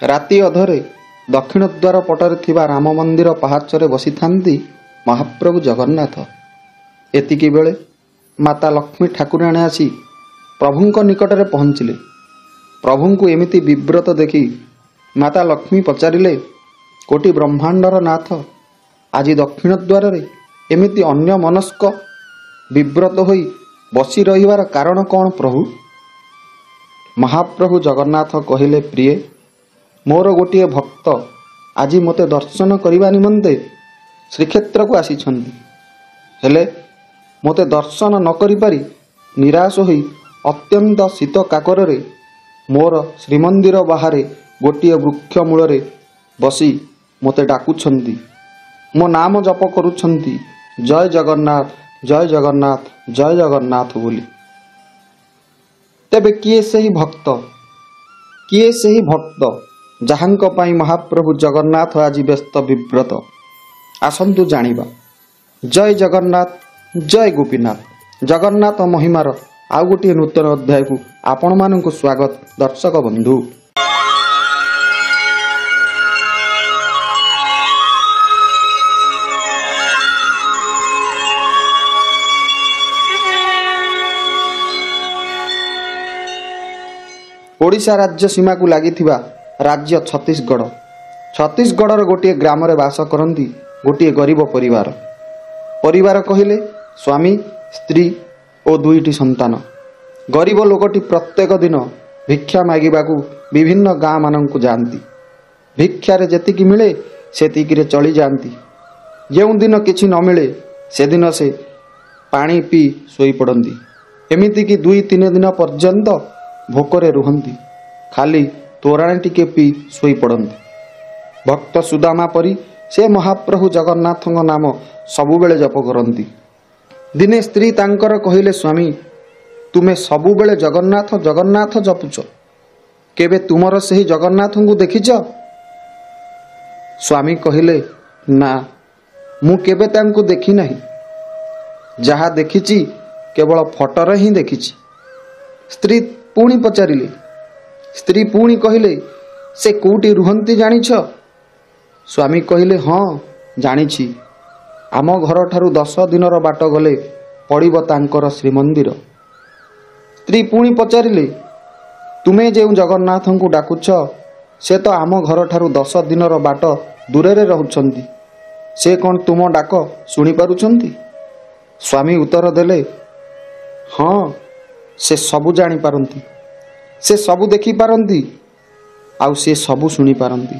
ରାତି ଅଧରେ ଦକ୍ଷିଣ ଦ୍ୱାର ପଟରେ ଥିବା ରାମ ମନ୍ଦିର ପାହାଚରେ ବସିଥାନ୍ତି ମହାପ୍ରଭୁ ଜଗନ୍ନାଥ। ଏତିକି ବେଳେ ମାତା ଲକ୍ଷ୍ମୀ ଠାକୁରାଣୀ ଆସି ପ୍ରଭୁଙ୍କ ନିକଟରେ ପହଞ୍ଚିଲେ। ପ୍ରଭୁଙ୍କୁ ଏମିତି ବିବ୍ରତ ଦେଖି ମାତା ଲକ୍ଷ୍ମୀ ପଚାରିଲେ, କୋଟି ବ୍ରହ୍ମାଣ୍ଡର ନାଥ, ଆଜି ଦକ୍ଷିଣ ଦ୍ୱାରରେ ଏମିତି ଅନ୍ୟମନସ୍କ ବିବ୍ରତ ହୋଇ ବସି ରହିବାର କାରଣ କ'ଣ ପ୍ରଭୁ? ମହାପ୍ରଭୁ ଜଗନ୍ନାଥ କହିଲେ, ପ୍ରିୟେ, ମୋର ଗୋଟିଏ ଭକ୍ତ ଆଜି ମୋତେ ଦର୍ଶନ କରିବା ନିମନ୍ତେ ଶ୍ରୀକ୍ଷେତ୍ରକୁ ଆସିଛନ୍ତି। ହେଲେ ମୋତେ ଦର୍ଶନ ନ କରିପାରି ନିରାଶ ହୋଇ ଅତ୍ୟନ୍ତ ଶୀତ କାକରରେ ମୋର ଶ୍ରୀମନ୍ଦିର ବାହାରେ ଗୋଟିଏ ବୃକ୍ଷ ମୂଳରେ ବସି ମୋତେ ଡାକୁଛନ୍ତି, ମୋ ନାମ ଜପ କରୁଛନ୍ତି, ଜୟ ଜଗନ୍ନାଥ, ଜୟ ଜଗନ୍ନାଥ, ଜୟ ଜଗନ୍ନାଥ ବୋଲି। ତେବେ କିଏ ସେହି ଭକ୍ତ? କିଏ ସେହି ଭକ୍ତ ଯାହାଙ୍କ ପାଇଁ ମହାପ୍ରଭୁ ଜଗନ୍ନାଥ ଆଜି ବ୍ୟସ୍ତ ବିବ୍ରତ? ଆସନ୍ତୁ ଜାଣିବା। ଜୟ ଜଗନ୍ନାଥ, ଜୟ ଗୋପୀନାଥ। ଜଗନ୍ନାଥ ମହିମାର ଆଉ ଗୋଟିଏ ନୂତନ ଅଧ୍ୟାୟକୁ ଆପଣମାନଙ୍କୁ ସ୍ୱାଗତ ଦର୍ଶକ ବନ୍ଧୁ। ଓଡ଼ିଶା ରାଜ୍ୟ ସୀମାକୁ ଲାଗିଥିବା ରାଜ୍ୟ ଛତିଶଗଡ଼। ଛତିଶଗଡ଼ର ଗୋଟିଏ ଗ୍ରାମରେ ବାସ କରନ୍ତି ଗୋଟିଏ ଗରିବ ପରିବାର। ପରିବାର କହିଲେ ସ୍ୱାମୀ, ସ୍ତ୍ରୀ ଓ 2ଟି ସନ୍ତାନ। ଗରିବ ଲୋକଟି ପ୍ରତ୍ୟେକ ଦିନ ଭିକ୍ଷା ମାଗିବାକୁ ବିଭିନ୍ନ ଗାଁମାନଙ୍କୁ ଯାଆନ୍ତି। ଭିକ୍ଷାରେ ଯେତିକି ମିଳେ ସେତିକିରେ ଚଳିଯାଆନ୍ତି। ଯେଉଁଦିନ କିଛି ନ ମିଳେ ସେଦିନ ସେ ପାଣି ପିଇ ଶୋଇପଡ଼ନ୍ତି। ଏମିତିକି 2-3 ଦିନ ପର୍ଯ୍ୟନ୍ତ ଭୋକରେ ରୁହନ୍ତି। ଖାଲି ତୋରାଣି ଟିକେ ପିଇ ଶୋଇପଡ଼ନ୍ତି। ଭକ୍ତ ସୁଦାମା ପରି ସେ ମହାପ୍ରଭୁ ଜଗନ୍ନାଥଙ୍କ ନାମ ସବୁବେଳେ ଜପ କରନ୍ତି। ଦିନେ ସ୍ତ୍ରୀ ତାଙ୍କର କହିଲେ, ସ୍ୱାମୀ, ତୁମେ ସବୁବେଳେ ଜଗନ୍ନାଥ ଜଗନ୍ନାଥ ଜପୁଛ, କେବେ ତୁମର ସେହି ଜଗନ୍ନାଥଙ୍କୁ ଦେଖିଛ? ସ୍ୱାମୀ କହିଲେ, ନା, ମୁଁ କେବେ ତାଙ୍କୁ ଦେଖି ନାହିଁ। ଯାହା ଦେଖିଛି କେବଳ ଫଟୋରେ ହିଁ ଦେଖିଛି। ସ୍ତ୍ରୀ ପୁଣି ପଚାରିଲେ। ସ୍ତ୍ରୀ ପୁଣି କହିଲେ, ସେ କେଉଁଠି ରୁହନ୍ତି ଜାଣିଛ? ସ୍ୱାମୀ କହିଲେ, ହଁ, ଜାଣିଛି। ଆମ ଘରଠାରୁ 10 ଦିନର ବାଟ ଗଲେ ପଡ଼ିବ ତାଙ୍କର ଶ୍ରୀମନ୍ଦିର। ସ୍ତ୍ରୀ ପୁଣି ପଚାରିଲେ, ତୁମେ ଯେଉଁ ଜଗନ୍ନାଥଙ୍କୁ ଡାକୁଛ ସେ ତ ଆମ ଘରଠାରୁ 10 ଦିନର ବାଟ ଦୂରରେ ରହୁଛନ୍ତି। ସେ କ'ଣ ତୁମ ଡାକ ଶୁଣିପାରୁଛନ୍ତି? ସ୍ୱାମୀ ଉତ୍ତର ଦେଲେ, ହଁ, ସେ ସବୁ ଜାଣିପାରନ୍ତି, ସେ ସବୁ ଦେଖିପାରନ୍ତି, ଆଉ ସେ ସବୁ ଶୁଣିପାରନ୍ତି।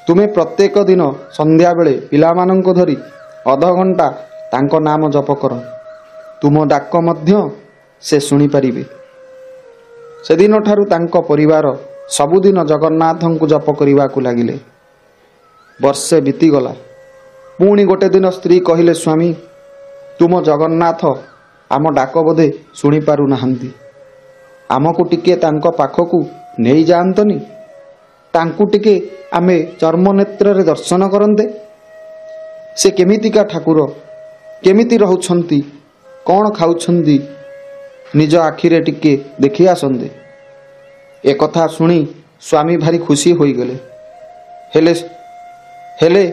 ତୁମେ ପ୍ରତ୍ୟେକ ଦିନ ସନ୍ଧ୍ୟାବେଳେ ପିଲାମାନଙ୍କୁ ଧରି ଅଧଘଣ୍ଟା ତାଙ୍କ ନାମ ଜପ କର, ତୁମ ଡାକ ମଧ୍ୟ ସେ ଶୁଣିପାରିବେ। ସେଦିନଠାରୁ ତାଙ୍କ ପରିବାର ସବୁଦିନ ଜଗନ୍ନାଥଙ୍କୁ ଜପ କରିବାକୁ ଲାଗିଲେ। ବର୍ଷେ ବିତିଗଲା। ପୁଣି ଗୋଟେ ଦିନ ସ୍ତ୍ରୀ କହିଲେ, ସ୍ୱାମୀ, ତୁମ ଜଗନ୍ନାଥ ଆମ ଡାକ ବୋଧେ ଶୁଣିପାରୁନାହାନ୍ତି। ଆମକୁ ଟିକେ ତାଙ୍କ ପାଖକୁ ନେଇଯାଆନ୍ତନି। ତାଙ୍କୁ ଟିକେ ଆମେ ଚର୍ମନେତ୍ରରେ ଦର୍ଶନ କରନ୍ତେ। ସେ କେମିତିକା ଠାକୁର, କେମିତି ରହୁଛନ୍ତି, କ'ଣ ଖାଉଛନ୍ତି, ନିଜ ଆଖିରେ ଟିକେ ଦେଖି ଆସନ୍ତେ। ଏକଥା ଶୁଣି ସ୍ୱାମୀ ଭାରି ଖୁସି ହୋଇଗଲେ। ହେଲେ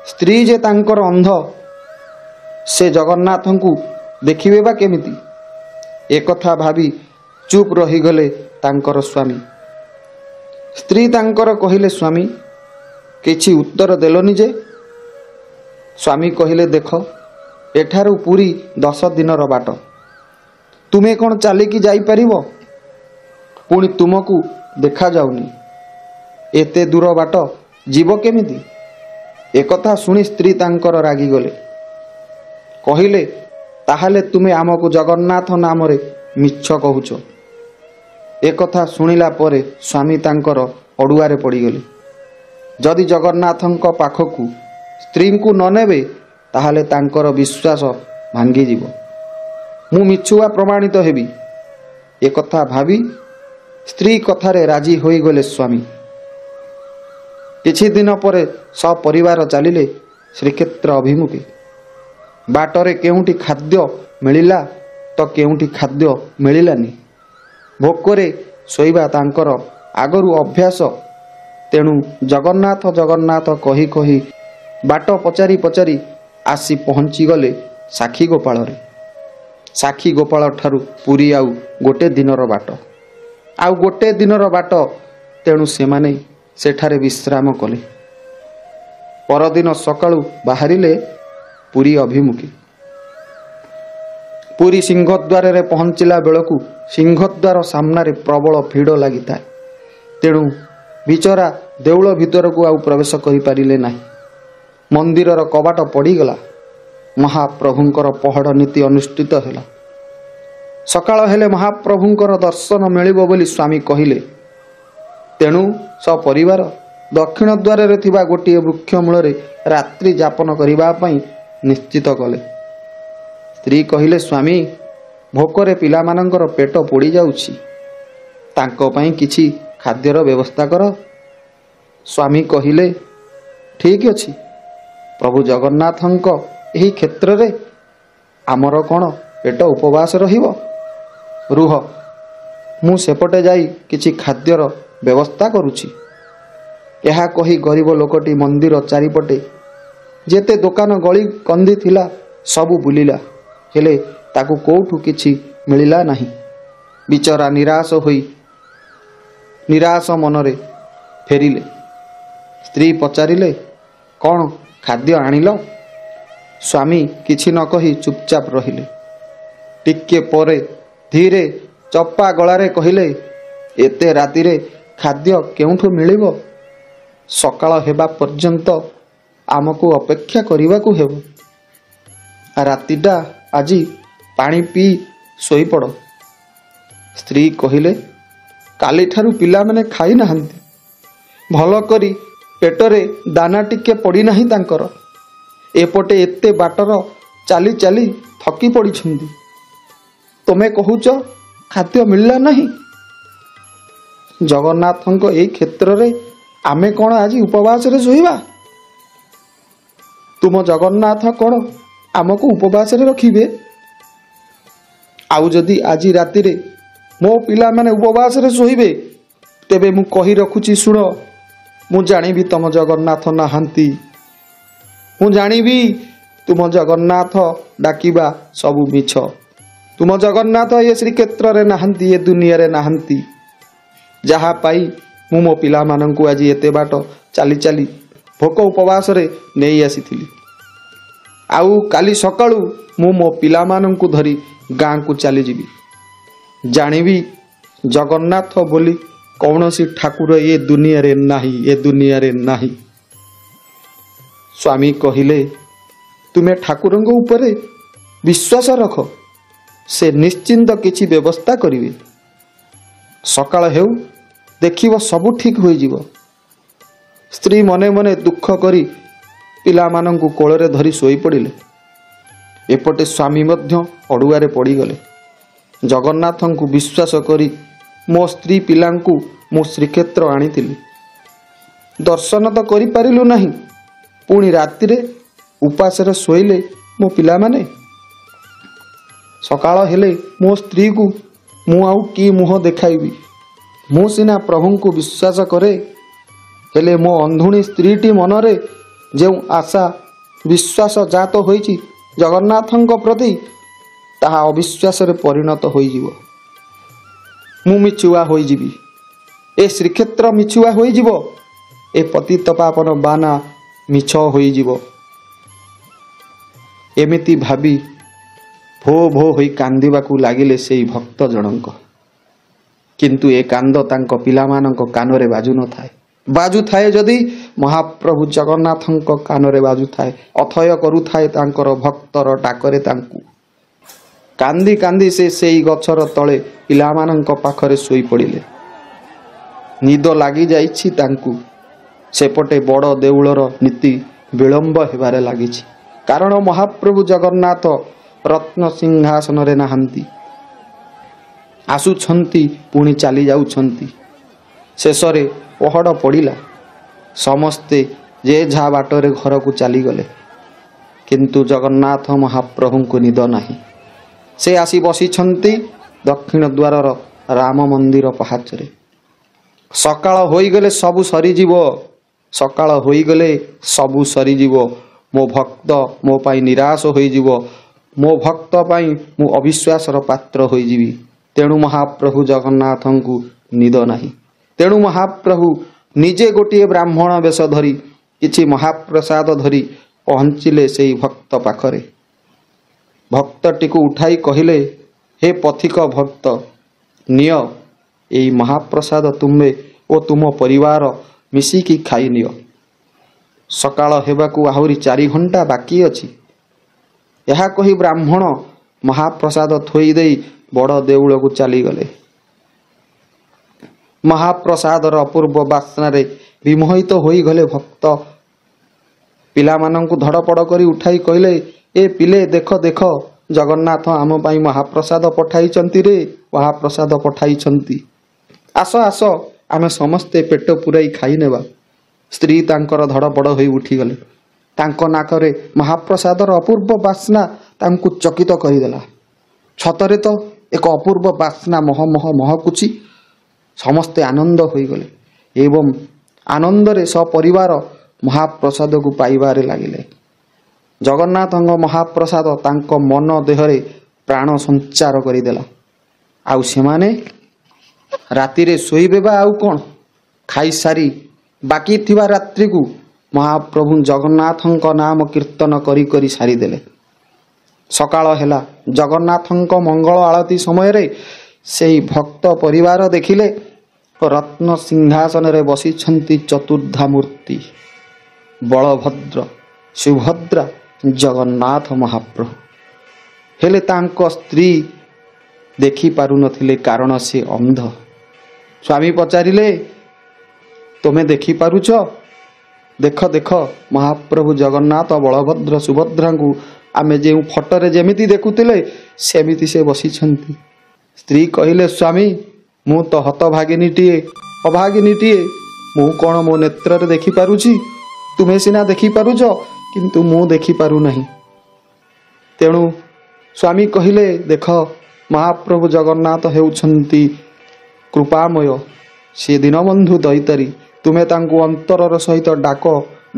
ସ୍ତ୍ରୀ ଯେ ତାଙ୍କର ଅନ୍ଧ, ସେ ଜଗନ୍ନାଥଙ୍କୁ ଦେଖିବେ ବା କେମିତି? ଏକଥା ଭାବି ଚୁପ୍ ରହିଗଲେ ତାଙ୍କର ସ୍ୱାମୀ। ସ୍ତ୍ରୀ ତାଙ୍କର କହିଲେ, ସ୍ୱାମୀ, କିଛି ଉତ୍ତର ଦେଲନି ଯେ? ସ୍ୱାମୀ କହିଲେ, ଦେଖ, ଏଠାରୁ ପୁରୀ 10 ଦିନର ବାଟ। ତୁମେ କ'ଣ ଚାଲିକି ଯାଇପାରିବ? ପୁଣି ତୁମକୁ ଦେଖାଯାଉନି, ଏତେ ଦୂର ବାଟ ଯିବ କେମିତି? ଏକଥା ଶୁଣି ସ୍ତ୍ରୀ ତାଙ୍କର ରାଗିଗଲେ। କହିଲେ, ତାହେଲେ ତୁମେ ଆମକୁ ଜଗନ୍ନାଥ ନାମରେ ମିଛ କହୁଛ। ଏକଥା ଶୁଣିଲା ପରେ ସ୍ୱାମୀ ତାଙ୍କର ଅଡ଼ୁଆରେ ପଡ଼ିଗଲେ। ଯଦି ଜଗନ୍ନାଥଙ୍କ ପାଖକୁ ସ୍ତ୍ରୀଙ୍କୁ ନ ନେବେ ତାହେଲେ ତାଙ୍କର ବିଶ୍ୱାସ ଭାଙ୍ଗିଯିବ, ମୁଁ ମିଛୁଆ ପ୍ରମାଣିତ ହେବି। ଏକଥା ଭାବି ସ୍ତ୍ରୀ କଥାରେ ରାଜି ହୋଇଗଲେ ସ୍ୱାମୀ। କିଛି ଦିନ ପରେ ସପରିବାର ଚାଲିଲେ ଶ୍ରୀକ୍ଷେତ୍ର ଅଭିମୁଖେ। ବାଟରେ କେଉଁଠି ଖାଦ୍ୟ ମିଳିଲା ତ କେଉଁଠି ଖାଦ୍ୟ ମିଳିଲାନି। ଭୋକରେ ଶୋଇବା ତାଙ୍କର ଆଗରୁ ଅଭ୍ୟାସ। ତେଣୁ ଜଗନ୍ନାଥ ଜଗନ୍ନାଥ କହି କହି ବାଟ ପଚାରି ପଚାରି ଆସି ପହଞ୍ଚିଗଲେ ସାକ୍ଷୀ ଗୋପାଳରେ। ସାକ୍ଷୀ ଗୋପାଳ ଠାରୁ ପୁରୀ ଆଉ ଗୋଟେ ଦିନର ବାଟ, ଆଉ ଗୋଟେ ଦିନର ବାଟ। ତେଣୁ ସେମାନେ ସେଠାରେ ବିଶ୍ରାମ କଲେ। ପରଦିନ ସକାଳୁ ବାହାରିଲେ ପୁରୀ ଅଭିମୁଖୀ। ପୁରୀ ସିଂହଦ୍ୱାରରେ ପହଞ୍ଚିଲା ବେଳକୁ ସିଂହଦ୍ୱାର ସାମ୍ନାରେ ପ୍ରବଳ ଭିଡ଼ ଲାଗିଥାଏ। ତେଣୁ ବିଚରା ଦେଉଳ ଭିତରକୁ ଆଉ ପ୍ରବେଶ କରିପାରିଲେ ନାହିଁ। ମନ୍ଦିରର କବାଟ ପଡ଼ିଗଲା। ମହାପ୍ରଭୁଙ୍କର ପହଡ଼ ନୀତି ଅନୁଷ୍ଠିତ ହେଲା। ସକାଳ ହେଲେ ମହାପ୍ରଭୁଙ୍କର ଦର୍ଶନ ମିଳିବ ବୋଲି ସ୍ୱାମୀ କହିଲେ। ତେଣୁ ସପରିବାର ଦକ୍ଷିଣ ଦ୍ୱାରରେ ଥିବା ଗୋଟିଏ ବୃକ୍ଷ ମୂଳରେ ରାତ୍ରି ଯାପନ କରିବା ପାଇଁ ନିଶ୍ଚିତ କଲେ। ସ୍ତ୍ରୀ କହିଲେ, ସ୍ୱାମୀ, ଭୋକରେ ପିଲାମାନଙ୍କର ପେଟ ପୋଡ଼ିଯାଉଛି, ତାଙ୍କ ପାଇଁ କିଛି ଖାଦ୍ୟର ବ୍ୟବସ୍ଥା କର। ସ୍ୱାମୀ କହିଲେ, ଠିକ୍ ଅଛି, ପ୍ରଭୁ ଜଗନ୍ନାଥଙ୍କ ଏହି କ୍ଷେତ୍ରରେ ଆମର କ'ଣ ପେଟ ଉପବାସ ରହିବ? ରୁହ, ମୁଁ ସେପଟେ ଯାଇ କିଛି ଖାଦ୍ୟର ବ୍ୟବସ୍ଥା କରୁଛି। ଏହା କହି ଗରିବ ଲୋକଟି ମନ୍ଦିର ଚାରିପଟେ ଯେତେ ଦୋକାନ ଗଳି କନ୍ଦି ଥିଲା ସବୁ ବୁଲିଲା, ହେଲେ ତାକୁ କୋଉଠୁ କିଛି ମିଳିଲା ନାହିଁ। ବିଚରା ନିରାଶ ମନରେ ଫେରିଲେ। ସ୍ତ୍ରୀ ପଚାରିଲେ, କ'ଣ ଖାଦ୍ୟ ଆଣିଲ? ସ୍ୱାମୀ କିଛି ନ କହି ଚୁପଚାପ ରହିଲେ। ଟିକେ ପରେ ଧୀରେ ଚପା ଗଳାରେ କହିଲେ, ଏତେ ରାତିରେ ଖାଦ୍ୟ କେଉଁଠୁ ମିଳିବ? ସକାଳ ହେବା ପର୍ଯ୍ୟନ୍ତ ଆମକୁ ଅପେକ୍ଷା କରିବାକୁ ହେବ। ରାତିଟା ଆଜି ପାଣି ପିଇ ଶୋଇପଡ଼। ସ୍ତ୍ରୀ କହିଲେ, କାଲିଠାରୁ ପିଲାମାନେ ଖାଇନାହାନ୍ତି, ଭଲ କରି ପେଟରେ ଦାନା ଟିକେ ପଡ଼ିନାହିଁ ତାଙ୍କର। ଏପଟେ ଏତେ ବାଟର ଚାଲି ଚାଲି ଥକି ପଡ଼ିଛନ୍ତି, ତୁମେ କହୁଛ ଖାଦ୍ୟ ମିଳିଲା ନାହିଁ? ଜଗନ୍ନାଥଙ୍କ ଏହି କ୍ଷେତ୍ରରେ ଆମେ କ'ଣ ଆଜି ଉପବାସରେ ଶୋଇବା? ତୁମ ଜଗନ୍ନାଥ କ'ଣ ଆମକୁ ଉପବାସରେ ରଖିବେ? ଆଉ ଯଦି ଆଜି ରାତିରେ ମୋ ପିଲାମାନେ ଉପବାସରେ ଶୋଇବେ, ତେବେ ମୁଁ କହି ରଖୁଛି ଶୁଣ, ମୁଁ ଜାଣିବି ତମ ଜଗନ୍ନାଥ ନାହାନ୍ତି। ମୁଁ ଜାଣିବି ତୁମ ଜଗନ୍ନାଥ ଡାକିବା ସବୁ ମିଛ। ତୁମ ଜଗନ୍ନାଥ ଏ ଶ୍ରୀକ୍ଷେତ୍ରରେ ନାହାନ୍ତି, ଏ ଦୁନିଆରେ ନାହାନ୍ତି। ଯାହା ପାଇ ମୁଁ ମୋ ପିଲାମାନଙ୍କୁ ଆଜି ଏତେ ବାଟ ଚାଲି ଚାଲି ଭୋକ ଉପବାସରେ ନେଇ ଆସିଥିଲି। ଆଉ କାଲି ସକାଳୁ ମୁଁ ମୋ ପିଲାମାନଙ୍କୁ ଧରି ଗାଁକୁ ଚାଲିଯିବି। ଜାଣିବି ଜଗନ୍ନାଥ ବୋଲି କୌଣସି ଠାକୁର ଏ ଦୁନିଆରେ ନାହିଁ, ଏ ଦୁନିଆରେ ନାହିଁ। ସ୍ୱାମୀ କହିଲେ, ତୁମେ ଠାକୁରଙ୍କ ଉପରେ ବିଶ୍ୱାସ ରଖ, ସେ ନିଶ୍ଚିନ୍ତ କିଛି ବ୍ୟବସ୍ଥା କରିବେ। ସକାଳ ହେଉ, ଦେଖିବ ସବୁ ଠିକ୍ ହୋଇଯିବ। ସ୍ତ୍ରୀ ମନେ ମନେ ଦୁଃଖ କରି ପିଲାମାନଙ୍କୁ କୋଳରେ ଧରି ଶୋଇପଡ଼ିଲେ। ଏପଟେ ସ୍ୱାମୀ ମଧ୍ୟ ଅଡ଼ୁଆରେ ପଡ଼ିଗଲେ। ଜଗନ୍ନାଥଙ୍କୁ ବିଶ୍ୱାସ କରି ମୋ ସ୍ତ୍ରୀ ପିଲାଙ୍କୁ ମୁଁ ଶ୍ରୀକ୍ଷେତ୍ର ଆଣିଥିଲି, ଦର୍ଶନ ତ କରିପାରିଲୁ ନାହିଁ, ପୁଣି ରାତିରେ ଉପାସରେ ଶୋଇଲେ ମୋ ପିଲାମାନେ। ସକାଳ ହେଲେ ମୋ ସ୍ତ୍ରୀକୁ ମୁଁ ଆଉ କି ମୁହଁ ଦେଖାଇବି? ମୁଁ ସିନା ପ୍ରଭୁଙ୍କୁ ବିଶ୍ୱାସ କରେ, ହେଲେ ମୋ ଅନ୍ଧୁଣୀ ସ୍ତ୍ରୀଟି ମନରେ ଯେଉଁ ଆଶା ବିଶ୍ୱାସ ଜାତ ହୋଇଛି ଜଗନ୍ନାଥଙ୍କ ପ୍ରତି, ତାହା ଅବିଶ୍ୱାସରେ ପରିଣତ ହୋଇଯିବ। ମୁଁ ମିଛୁଆ ହୋଇଯିବି, ଏ ଶ୍ରୀକ୍ଷେତ୍ର ମିଛୁଆ ହୋଇଯିବ, ଏ ପତିତ ପାବନ ବାନା ମିଛ ହୋଇଯିବ। ଏମିତି ଭାବି ଭୋ ଭୋ ହୋଇ କାନ୍ଦିବାକୁ ଲାଗିଲେ ସେହି ଭକ୍ତ ଜଣଙ୍କ। କିନ୍ତୁ ଏ କାନ୍ଦ ତାଙ୍କ ପିଲାମାନଙ୍କ କାନରେ ବାଜୁଥାଏ ଯଦି ମହାପ୍ରଭୁ ଜଗନ୍ନାଥଙ୍କ କାନରେ ବାଜୁଥାଏ, ଅଥୟ କରୁଥାଏ ତାଙ୍କର ଭକ୍ତର ଡାକରେ ତାଙ୍କୁ। କାନ୍ଦି କାନ୍ଦି ସେ ସେଇ ଗଛର ତଳେ ପିଲାମାନଙ୍କ ପାଖରେ ଶୋଇପଡ଼ିଲେ। ନିଦ ଲାଗିଯାଇଛି ତାଙ୍କୁ। ସେପଟେ ବଡ଼ ଦେଉଳର ନୀତି ବିଳମ୍ବ ହେବାରେ ଲାଗିଛି, କାରଣ ମହାପ୍ରଭୁ ଜଗନ୍ନାଥ ରତ୍ନ ସିଂହାସନରେ ନାହାନ୍ତି। ଆସୁଛନ୍ତି ପୁଣି ଚାଲି ଯାଉଛନ୍ତି। ଶେଷରେ ପହଡ଼ ପଡ଼ିଲା। ସମସ୍ତେ ଯେ ଯାହା ବାଟରେ ଘରକୁ ଚାଲିଗଲେ, କିନ୍ତୁ ଜଗନ୍ନାଥ ମହାପ୍ରଭୁଙ୍କୁ ନିଦ ନାହିଁ। ସେ ଆସି ବସିଛନ୍ତି ଦକ୍ଷିଣ ଦ୍ୱାରର ରାମ ମନ୍ଦିର ପାହାଚରେ। ସକାଳ ହୋଇଗଲେ ସବୁ ସରିଯିବ, ସକାଳ ହୋଇଗଲେ ସବୁ ସରିଯିବ। ମୋ ଭକ୍ତ ମୋ ପାଇଁ ନିରାଶ ହୋଇଯିବ, ମୋ ଭକ୍ତ ପାଇଁ ମୁଁ ଅବିଶ୍ୱାସର ପାତ୍ର ହୋଇଯିବି। ତେଣୁ ମହାପ୍ରଭୁ ଜଗନ୍ନାଥଙ୍କୁ ନିଦ ନାହିଁ। ତେଣୁ ମହାପ୍ରଭୁ ନିଜେ ଗୋଟିଏ ବ୍ରାହ୍ମଣ ବେଶ ଧରି କିଛି ମହାପ୍ରସାଦ ଧରି ପହଞ୍ଚିଲେ ସେହି ଭକ୍ତ ପାଖରେ। ଭକ୍ତଟିକୁ ଉଠାଇ କହିଲେ, ହେ ପଥିକ ଭକ୍ତ, ନିଅ ଏହି ମହାପ୍ରସାଦ ତୁମେ ଓ ତୁମ ପରିବାର ମିଶିକି ଖାଇନିଅ। ସକାଳ ହେବାକୁ ଆହୁରି 4 ଘଣ୍ଟା ବାକି ଅଛି। ଏହା କହି ବ୍ରାହ୍ମଣ ମହାପ୍ରସାଦ ଥୋଇ ଦେଇ ବଡ଼ ଦେଉଳକୁ ଚାଲିଗଲେ। ମହାପ୍ରସାଦର ଅପୂର୍ବ ବାସ୍ନାରେ ବିମୋହିତ ହୋଇଗଲେ ଭକ୍ତ। ପିଲାମାନଙ୍କୁ ଧଡ଼ପଡ଼ କରି ଉଠାଇ କହିଲେ, ଏ ପିଲେ ଦେଖ ଦେଖ, ଜଗନ୍ନାଥ ଆମ ପାଇଁ ମହାପ୍ରସାଦ ପଠାଇଛନ୍ତି ରେ, ମହାପ୍ରସାଦ ପଠାଇଛନ୍ତି। ଆସ ଆସ ଆମେ ସମସ୍ତେ ପେଟ ପୂରାଇ ଖାଇନେବା। ସ୍ତ୍ରୀ ତାଙ୍କର ଧଡ଼ପଡ଼ ହୋଇ ଉଠିଗଲେ। ତାଙ୍କ ନାକରେ ମହାପ୍ରସାଦର ଅପୂର୍ବ ବାସ୍ନା ତାଙ୍କୁ ଚକିତ କରିଦେଲା। ସତରେ ତ ଏକ ଅପୂର୍ବ ବାସ୍ନା ମହକୁଛି। ସମସ୍ତେ ଆନନ୍ଦ ହୋଇଗଲେ ଏବଂ ଆନନ୍ଦରେ ସପରିବାର ମହାପ୍ରସାଦକୁ ପାଇବାରେ ଲାଗିଲେ। ଜଗନ୍ନାଥଙ୍କ ମହାପ୍ରସାଦ ତାଙ୍କ ମନ ଦେହରେ ପ୍ରାଣ ସଞ୍ଚାର କରିଦେଲା। ଆଉ ସେମାନେ ରାତିରେ ଶୋଇବେ ବା ଆଉ କ'ଣ? ଖାଇସାରି ବାକି ଥିବା ରାତ୍ରିକୁ ମହାପ୍ରଭୁ ଜଗନ୍ନାଥଙ୍କ ନାମ କୀର୍ତ୍ତନ କରି କରି ସାରିଦେଲେ। ସକାଳ ହେଲା। ଜଗନ୍ନାଥଙ୍କ ମଙ୍ଗଳ ଆଳତି ସମୟରେ ସେହି ଭକ୍ତ ପରିବାର ଦେଖିଲେ ରତ୍ନ ସିଂହାସନରେ ବସିଛନ୍ତି ଚତୁର୍ଦ୍ଧା ମୂର୍ତ୍ତି, ବଳଭଦ୍ର, ସୁଭଦ୍ରା, ଜଗନ୍ନାଥ ମହାପ୍ରଭୁ। ହେଲେ ତାଙ୍କ ସ୍ତ୍ରୀ ଦେଖିପାରୁନଥିଲେ, କାରଣ ସେ ଅନ୍ଧ। ସ୍ୱାମୀ ପଚାରିଲେ, ତୁମେ ଦେଖିପାରୁଛ? ଦେଖ ଦେଖ, ମହାପ୍ରଭୁ ଜଗନ୍ନାଥ, ବଳଭଦ୍ର, ସୁଭଦ୍ରାଙ୍କୁ ଆମେ ଯେଉଁ ଫଟୋରେ ଯେମିତି ଦେଖୁଥିଲେ ସେମିତି ସେ ବସିଛନ୍ତି। ସ୍ତ୍ରୀ କହିଲେ, ସ୍ୱାମୀ, ମୁଁ ତ ହତଭାଗିନୀଟିଏ, ଅଭାଗିନୀଟିଏ। ମୁଁ କ'ଣ ମୋ ନେତ୍ରରେ ଦେଖିପାରୁଛି? ତୁମେ ସିନା ଦେଖିପାରୁଛ, କିନ୍ତୁ ମୁଁ ଦେଖିପାରୁନାହିଁ। ତେଣୁ ସ୍ୱାମୀ କହିଲେ, ଦେଖ, ମହାପ୍ରଭୁ ଜଗନ୍ନାଥ ହେଉଛନ୍ତି କୃପାମୟ, ସେ ଦୀନବନ୍ଧୁ ଦଇତାରୀ। ତୁମେ ତାଙ୍କୁ ଅନ୍ତରର ସହିତ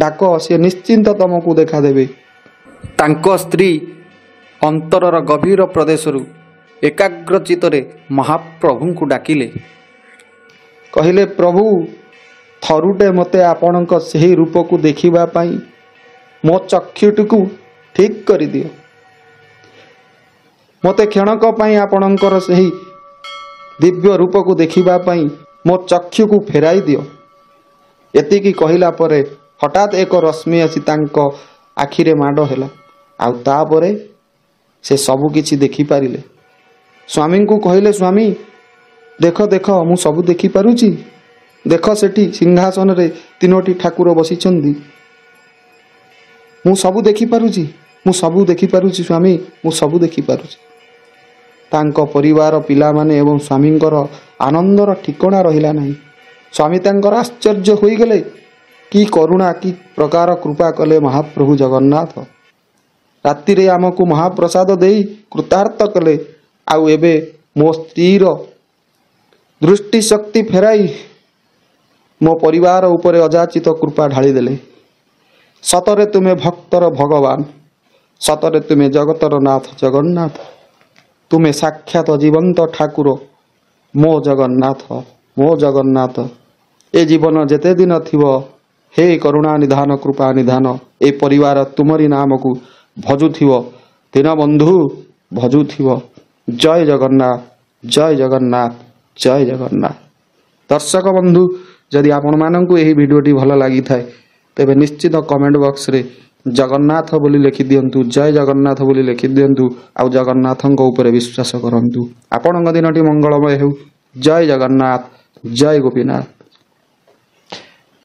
ଡାକ, ସେ ନିଶ୍ଚିନ୍ତ ତମକୁ ଦେଖାଦେବେ। ତାଙ୍କ ସ୍ତ୍ରୀ ଅନ୍ତରର ଗଭୀର ପ୍ରଦେଶରୁ ଏକାଗ୍ର ଚିତ୍ତରେ ମହାପ୍ରଭୁଙ୍କୁ ଡାକିଲେ। କହିଲେ, ପ୍ରଭୁ, ଥରୁଟେ ମୋତେ ଆପଣଙ୍କ ସେହି ରୂପକୁ ଦେଖିବା ପାଇଁ ମୋ ଚକ୍ଷୁଟିକୁ ଠିକ୍ କରିଦିଅ। ମୋତେ କ୍ଷଣକ ପାଇଁ ଆପଣଙ୍କର ସେହି ଦିବ୍ୟ ରୂପକୁ ଦେଖିବା ପାଇଁ ମୋ ଚକ୍ଷୁକୁ ଫେରାଇ ଦିଅ। ଏତିକି କହିଲା ପରେ ହଠାତ୍ ଏକ ରଶ୍ମି ଆସି ତାଙ୍କ ଆଖିରେ ମାଡ଼ ହେଲା। ଆଉ ତାପରେ ସେ ସବୁ କିଛି ଦେଖିପାରିଲେ। ସ୍ୱାମୀଙ୍କୁ କହିଲେ, ସ୍ୱାମୀ, ଦେଖ ଦେଖ, ମୁଁ ସବୁ ଦେଖିପାରୁଛି। ଦେଖ, ସେଠି ସିଂହାସନରେ 3ଟି ଠାକୁର ବସିଛନ୍ତି। ମୁଁ ସବୁ ଦେଖିପାରୁଛି, ମୁଁ ସବୁ ଦେଖିପାରୁଛି ସ୍ୱାମୀ, ମୁଁ ସବୁ ଦେଖିପାରୁଛି। ତାଙ୍କ ପରିବାର, ପିଲାମାନେ ଏବଂ ସ୍ୱାମୀଙ୍କର ଆନନ୍ଦର ଠିକଣା ରହିଲା ନାହିଁ। ସ୍ୱାମୀ ତାଙ୍କର ଆଶ୍ଚର୍ଯ୍ୟ ହୋଇଗଲେ। କି କରୁଣା, କି ପ୍ରକାର କୃପା କଲେ ମହାପ୍ରଭୁ ଜଗନ୍ନାଥ। ରାତିରେ ଆମକୁ ମହାପ୍ରସାଦ ଦେଇ କୃତାର୍ଥ କଲେ, ଆଉ ଏବେ ମୋ ସ୍ତ୍ରୀର ଦୃଷ୍ଟିଶକ୍ତି ଫେରାଇ ମୋ ପରିବାର ଉପରେ ଅଯାଚିତ କୃପା ଢାଳିଦେଲେ। ସତରେ ତୁମେ ଭକ୍ତର ଭଗବାନ, ସତରେ ତୁମେ ଜଗତର ନାଥ ଜଗନ୍ନାଥ। ତୁମେ ସାକ୍ଷାତ ଜୀବନ୍ତ ଠାକୁର, ମୋ ଜଗନ୍ନାଥ, ମୋ ଜଗନ୍ନାଥ। ଏ ଜୀବନ ଯେତେ ଦିନ ଥିବ, ହେ କରୁଣା ନିଧାନ, କୃପା ନିଧାନ, ଏ ପରିବାର ତୁମରି ନାମକୁ ଭଜୁଥିବ, ଦୀନବନ୍ଧୁ ଭଜୁଥିବ। ଜୟ ଜଗନ୍ନାଥ, ଜୟ ଜଗନ୍ନାଥ, ଜୟ ଜଗନ୍ନାଥ। ଦର୍ଶକ ବନ୍ଧୁ, ଯଦି ଆପଣମାନଙ୍କୁ ଏହି ଭିଡ଼ିଓଟି ଭଲ ଲାଗିଥାଏ ତେବେ ନିଶ୍ଚିତ କମେଣ୍ଟ ବକ୍ସରେ ଜଗନ୍ନାଥ ବୋଲି ଲେଖିଦିଅନ୍ତୁ, ଜୟ ଜଗନ୍ନାଥ ବୋଲି ଲେଖିଦିଅନ୍ତୁ। ଆଉ ଜଗନ୍ନାଥଙ୍କ ଉପରେ ବିଶ୍ୱାସ କରନ୍ତୁ। ଆପଣଙ୍କ ଦିନଟି ମଙ୍ଗଳମୟ ହେଉ। ଜୟ ଜଗନ୍ନାଥ, ଜୟ ଗୋପୀନାଥ।